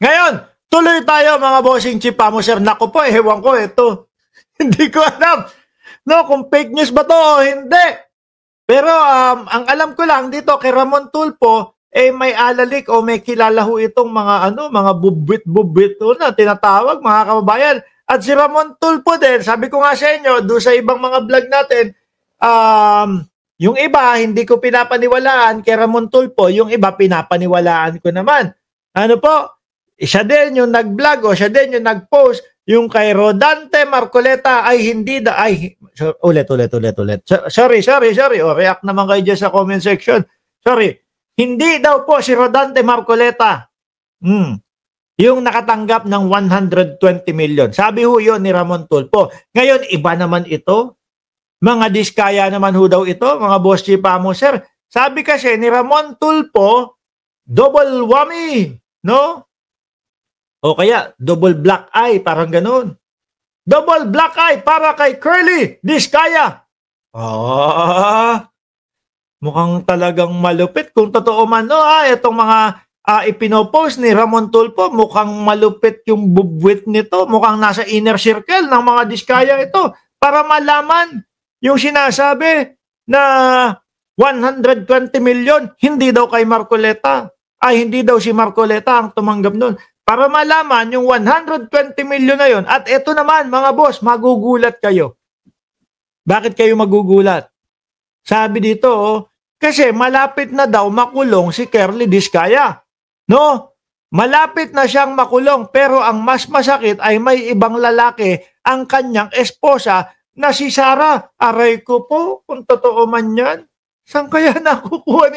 Ngayon, tuloy tayo mga bossing Chief Pamuser. Naku po, ewan ko ito. Hindi ko alam. No, kung fake news ba to o hindi. Pero ang alam ko lang dito kay Ramon Tulfo, may alalik o may kilala ho itong mga bubwit-bubwit na tinatawag mga kababayan. At si Ramon Tulfo din, sabi ko nga sa inyo, doon sa ibang mga vlog natin, yung iba hindi ko pinapaniwalaan kay Ramon Tulfo, yung iba pinapaniwalaan ko naman. Ano po? Siya din yung nag-vlog o siya din yung nag-post, yung kay Rodante Marcoleta ay hindi ulit. Sorry. O, react naman kayo dyan sa comment section. Sorry. Hindi daw po si Rodante Marcoleta yung nakatanggap ng 120 million. Sabi ho yun ni Ramon Tulfo. Ngayon, iba naman ito. Mga diskaya naman ho daw ito, mga boss Chief Pamuser. Sabi kasi ni Ramon Tulfo, double whammy, no? O kaya, double black eye, parang ganun. Double black eye para kay Curly Diskaya. Mukhang talagang malupit. Kung totoo man, no, itong mga ipinopost ni Ramon Tulfo, mukhang malupit yung bubwit nito. Mukhang nasa inner circle ng mga Diskaya ito para malaman yung sinasabi na 120 million, hindi daw kay Marcoleta. Hindi daw si Marcoleta ang tumanggap nun. Para malaman yung 120 million na yun. At ito naman, mga boss, magugulat kayo. Bakit kayo magugulat? Sabi dito, kasi malapit na daw makulong si Curly Diskaya. No? Malapit na siyang makulong, pero ang mas masakit ay may ibang lalaki ang kanyang esposa na si Sara. Aray ko po, kung totoo man yan. Saan kaya nakukuha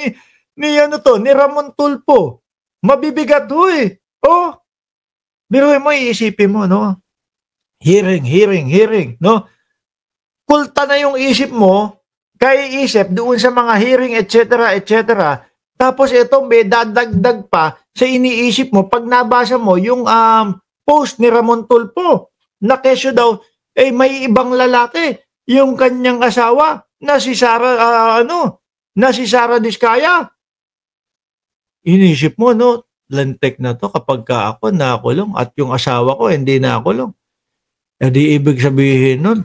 ni Ramon Tulfo? Mabibigat ho eh. Pero mo iisipin mo, no? Hearing, no? Kulta na yung isip mo, kaya isip doon sa mga hearing, etc. Tapos ito, may dadagdag pa sa iniisip mo pag nabasa mo yung post ni Ramon Tulfo na kesyo daw, may ibang lalaki, yung kanyang asawa na si Sara, na si Sara Diskaya. Inisip mo, no? Lantek na to kapag ako nakulong at yung asawa ko hindi nakulong. Di ibig sabihin nun.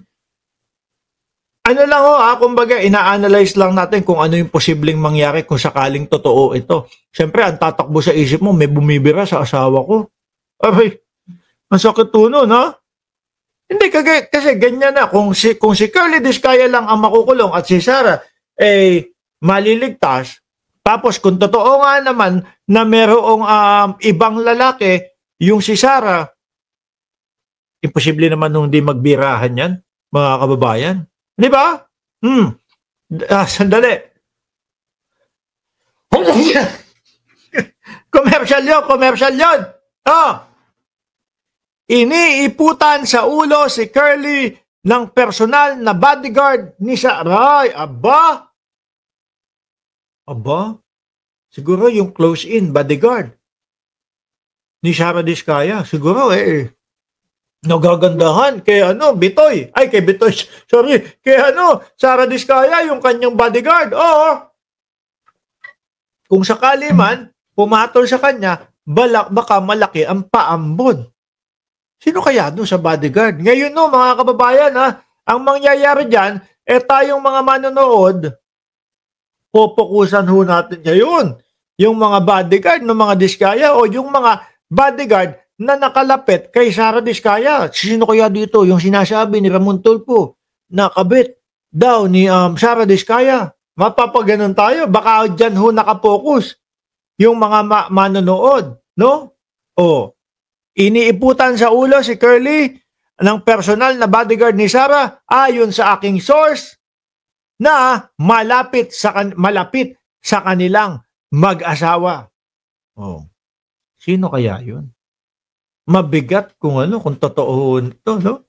Ano lang kumbaga ina-analyze lang natin kung ano yung posibleng mangyari kung sakaling totoo ito. Siyempre, ang tatakbo sa isip mo, may bumibira sa asawa ko. Aray, ang sakit tuno, no? Hindi, kasi ganyan na. Kung si Curly Diskaya lang ang makukulong at si Sara maliligtas, tapos kung totoo nga naman na merong ibang lalaki, yung si Sara, imposible naman nung di magbirahan yan, mga kababayan. Di ba? Sandali. Commercial yun. Iniiputan sa ulo si Curly ng personal na bodyguard ni Sara. Aba, siguro yung close-in bodyguard ni Sara Diskaya. Siguro nagagandahan kay Bitoy. Kay Bitoy. Sorry. Kay Sara Diskaya, yung kanyang bodyguard. Oo. Kung sakali man, pumatol sa kanya, baka malaki ang paambon. Sino kaya doon sa bodyguard? Ngayon mga kababayan, ang mangyayari dyan, tayong mga manonood, pupukusan ho natin ngayon yung mga bodyguard ng mga Diskaya o yung mga bodyguard na nakalapit kay Sara Diskaya. Sino kaya dito yung sinasabi ni Ramon Tulfo na kabit daw ni Sara Diskaya? Mapapaganon tayo. Baka dyan ho nakapokus yung mga manonood. No? Iniiputan sa ulo si Curly ng personal na bodyguard ni Sara ayon sa aking source na malapit sa kanilang mag-asawa. Sino kaya yun? Mabigat kung totoo ito, no?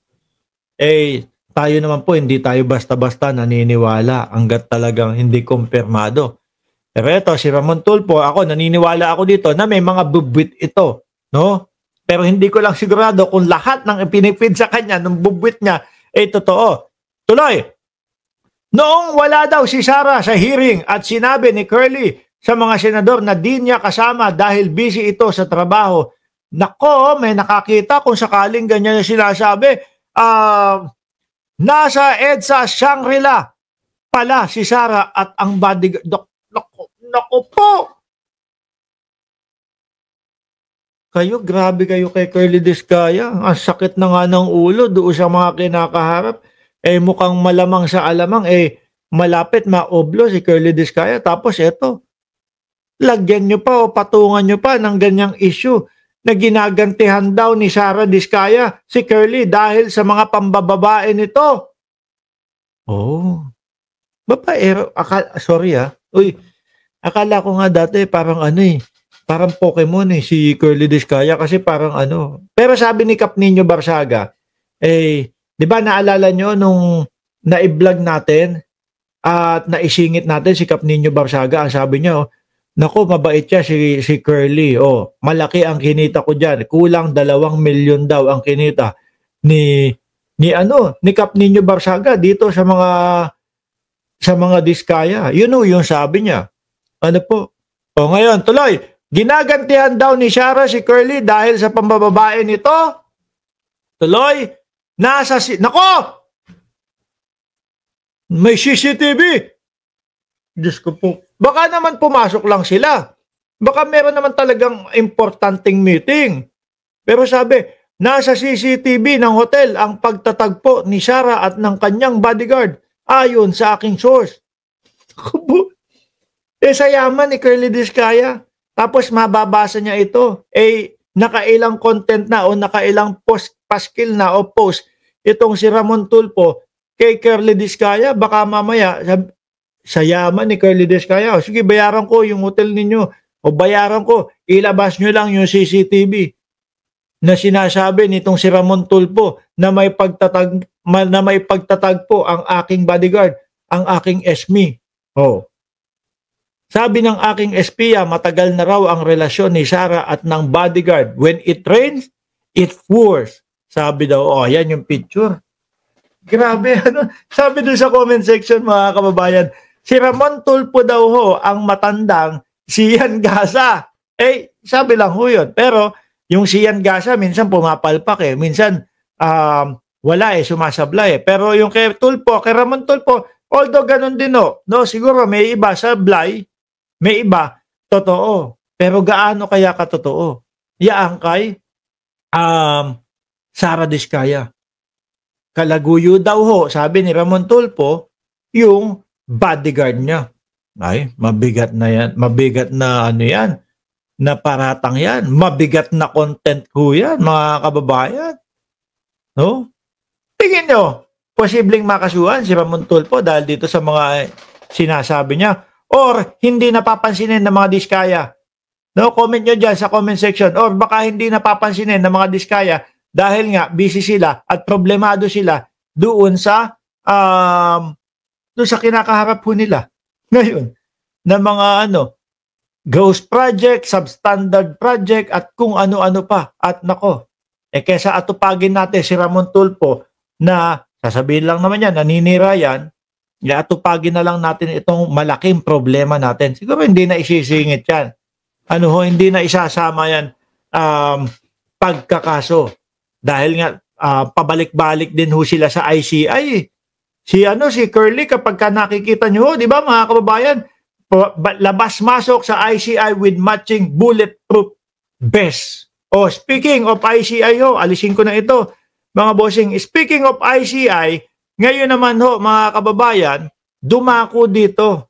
Tayo naman po, hindi tayo basta-basta naniniwala hanggat talagang hindi kumpirmado. Pero ito, si Ramon Tulfo, naniniwala ako dito na may mga bubwit ito, no? Pero hindi ko lang sigurado kung lahat ng ipinipid sa kanya, ng bubwit niya, totoo. Tuloy! Noong wala daw si Sara sa hearing at sinabi ni Curly sa mga senador na di niya kasama dahil busy ito sa trabaho, nako, may nakakita kung sakaling ganyan yung sinasabi. Nasa EDSA Shangri-La pala si Sara at ang bodyguard. Nako po! Kayo, grabe kayo kay Curly Discaya. Ang sakit na nga ng ulo doon sa mga kinakaharap. Mukhang malamang sa alamang, malapit maoblo si Curly Discaya. Tapos eto, lagyan nyo pa o patungan nyo pa ng ganyang issue na ginagantihan daw ni Sara Discaya si Curly dahil sa mga pambababae nito. Oh, babaero. Sorry Uy, akala ko nga dati parang parang Pokemon si Curly Discaya kasi parang Pero sabi ni Kap Nino Barsaga, di ba naalala nyo nung na-vlog natin at naisingit natin si Kap Nino Barsaga, ang sabi niya, naku, mabait siya si Curly. Malaki ang kinita ko diyan. Kulang 2 milyon daw ang kinita ni Kap Nino Barsaga dito sa mga Discaya. Yung sabi niya. Ano po? Ngayon, tuloy. Ginagantihan daw ni Sara si Curly dahil sa pambababae nito. Tuloy. Nako! May CCTV. Diyos ko po. Baka naman pumasok lang sila. Baka meron naman talagang importanteng meeting. Pero sabi, nasa CCTV ng hotel ang pagtatagpo ni Sara at ng kanyang bodyguard ayon sa aking source. Sa yaman ni Curly Discaya. Tapos mababasa niya ito. Nakailang content na o nakailang paskil na o post itong si Ramon Tulfo kay Curly Discaya. Baka mamaya sa yaman ni Curly Discaya, sige, bayaran ko yung hotel ninyo o bayaran ko, ilabas nyo lang yung CCTV na sinasabi nitong si Ramon Tulfo na may pagtatagpo ang aking bodyguard, ang aking SME. Sabi ng aking espiya, matagal na raw ang relasyon ni Sara at ng bodyguard. When it rains, it pours. Sabi daw, yan yung picture. Grabe, Sabi doon sa comment section, mga kababayan, si Ramon Tulfo daw ang matandang si Ian Gasa. Sabi lang yun. Pero yung si Ian Gasa, minsan pumapalpak minsan wala sumasablay Pero yung kay Tulfo, kay Ramon Tulfo, although ganun din siguro may iba sablay, may iba totoo. Pero gaano kaya katotoo? Yaang kay Sara Discaya. Kalaguyo daw sabi ni Ramon Tulfo, yung bodyguard niya. Mabigat na yan. Mabigat na yan. Na paratang yan. Mabigat na content yan, mga kababayan. No? Tingin nyo, posibleng makasuhan si Ramon Tulfo dahil dito sa mga sinasabi niya or hindi napapansinin ng mga Discaya. No, comment nyo dyan sa comment section. Or baka hindi napapansinin ng mga Discaya dahil nga busy sila at problemado sila doon sa kinakaharap nila. Ngayon, na mga ghost project, substandard project, at kung ano-ano pa. At nako, kesa atupagin natin si Ramon Tulfo na sasabihin lang naman yan, naninira yan, atupagin na lang natin itong malaking problema natin. Siguro hindi na isisingit yan. Hindi na isasama yan pagkakaso. Dahil nga pabalik-balik din sila sa ICI. Si Curly, kapag nakikita nyo, di ba mga kababayan, labas-masok sa ICI with matching bulletproof vest. Speaking of ICI alisin ko na ito, mga bossing. Speaking of ICI, ngayon naman mga kababayan, dumako dito